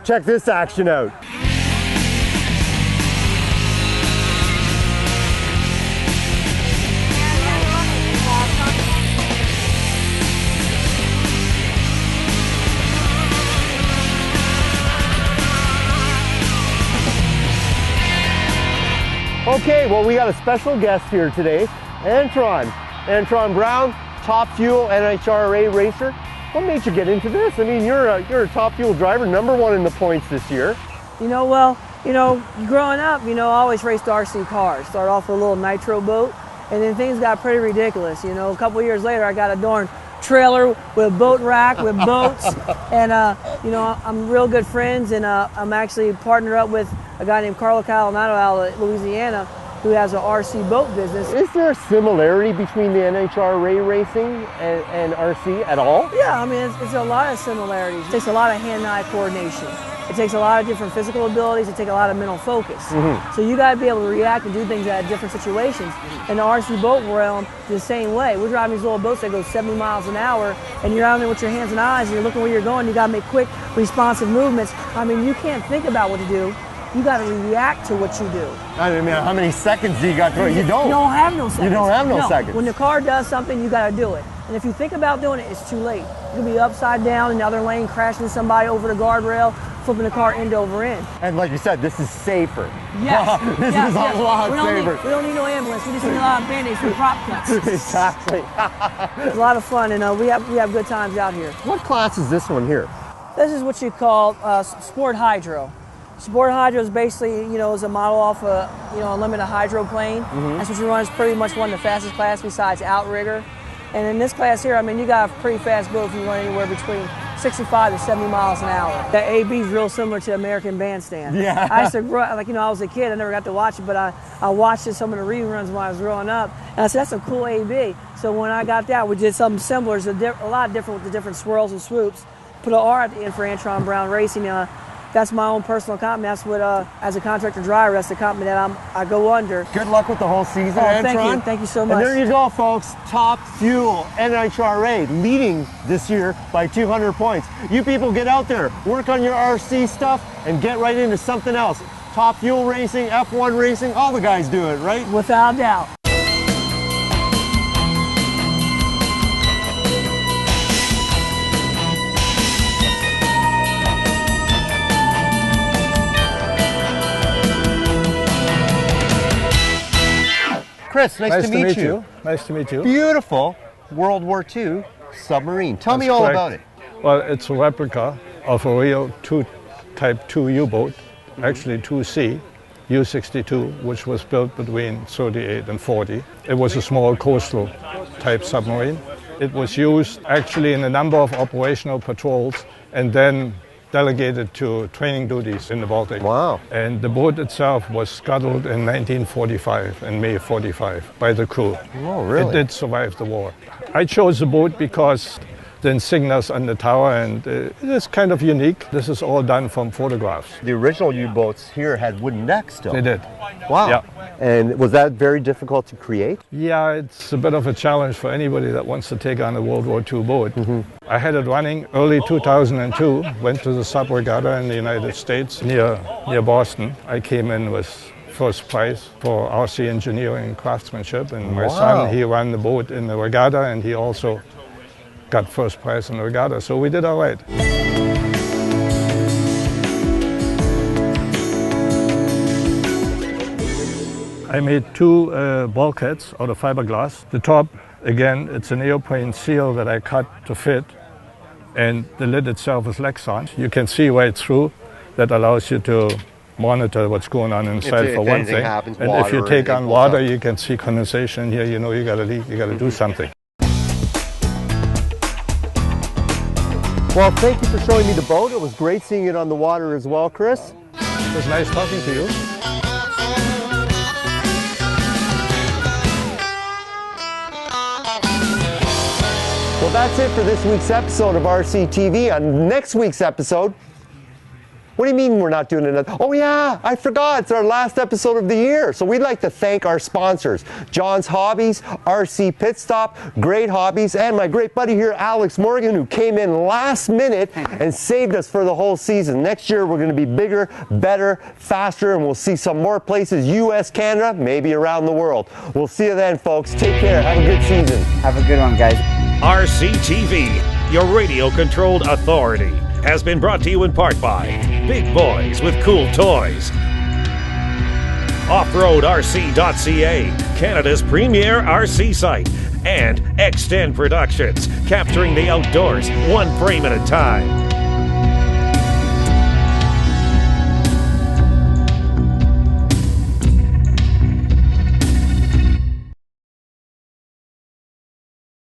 check this action out. Okay, well, we got a special guest here today, Antron Brown, Top Fuel NHRA racer. What made you get into this? I mean, you're a Top Fuel driver, #1 in the points this year. Growing up, I always raced RC cars. Started off with a little nitro boat, and then things got pretty ridiculous. A couple years later, I got a darn trailer with a boat rack with boats, and I'm real good friends, and I'm actually partnered up with a guy named Carlo Calanado out of Louisiana, who has an RC boat business. Is there a similarity between the NHRA racing and RC at all? Yeah, I mean, it's a lot of similarities. It takes a lot of hand-eye coordination. It takes a lot of different physical abilities. It takes a lot of mental focus. So you got to be able to react and do things at different situations. In the RC boat realm, the same way. We're driving these little boats that go 70 miles an hour, and you're out there with your hands and eyes, and you're looking where you're going. You got to make quick, responsive movements. I mean, you can't think about what to do. You got to react to what you do. I mean, how many seconds do you got to it? You don't. You don't have no seconds. You don't have no seconds. When the car does something, you got to do it. And if you think about doing it, it's too late. You could be upside down in the other lane, crashing somebody over the guardrail, flipping the car end over end. And like you said, this is safer. Yes. This is a lot safer. We don't need no ambulance. We just need a lot of band-aids for prop cuts. Exactly. It's a lot of fun, and we have good times out here. What class is this one here? This is what you call Sport Hydro. Sport Hydro is basically, is a model off a, unlimited hydroplane. That's what you run. It's pretty much one of the fastest class besides outrigger. And in this class here, I mean, you got a pretty fast boat if you run anywhere between 65 to 70 miles an hour. That AB is real similar to American Bandstand. Yeah. I used to grow, I was a kid, I never got to watch it, but I watched some of the reruns when I was growing up, and I said, that's a cool AB. So when I got that, we did something similar. It's a lot different with the different swirls and swoops. Put an R at the end for Antron Brown Racing. That's my own personal company. That's what, as a contractor driver, that's the company that I go under. Good luck with the whole season, Antron. Thank you so much. And there you go, folks. Top Fuel NHRA leading this year by 200 points. You people get out there, work on your RC stuff, and get right into something else. Top Fuel racing, F1 racing, all the guys do it, right? Without doubt. Chris, nice to meet you. Nice to meet you. Beautiful World War II submarine. Tell me all about it. Well, it's a replica of a real Type 2 U-boat, actually 2C, U-62, which was built between 38 and 40. It was a small coastal type submarine. It was used actually in a number of operational patrols and then delegated to training duties in the Baltic. Wow. And the boat itself was scuttled in 1945, in May 45, by the crew. Oh, really? It did survive the war. I chose the boat because the insignias on the tower, and it is kind of unique. This is all done from photographs. The original U-boats here had wooden decks still. They did. Wow. Yeah. And was that very difficult to create? Yeah, it's a bit of a challenge for anybody that wants to take on a World War II boat. I had it running early 2002, went to the sub regatta in the United States near Boston. I came in with first prize for RC engineering and craftsmanship, and my son, he ran the boat in the regatta, and he also got first prize in the regatta, so we did all right. I made two bulkheads out of fiberglass. The top, again, it's an airplane seal that I cut to fit, and the lid itself is Lexan. You can see right through. That allows you to monitor what's going on inside for one thing. Happens, and if you take on water, you can see condensation here. You know you gotta leak, you gotta do something. Well, thank you for showing me the boat. It was great seeing it on the water as well, Chris. It was nice talking to you. Well, that's it for this week's episode of RC TV. On next week's episode, What do you mean we're not doing another? Oh yeah, I forgot. It's our last episode of the year. So we'd like to thank our sponsors, John's Hobbies, RC Pit Stop, Great Hobbies, and my great buddy here, Alex Morgan, who came in last minute and saved us for the whole season. Next year, we're going to be bigger, better, faster, and we'll see some more places, US, Canada, maybe around the world. We'll see you then, folks. Take care. Have a good season. Have a good one, guys. RCTV, your radio-controlled authority, has been brought to you in part by Big Boys with Cool Toys, OffroadRC.ca, Canada's premier RC site, and Extend Productions, capturing the outdoors one frame at a time.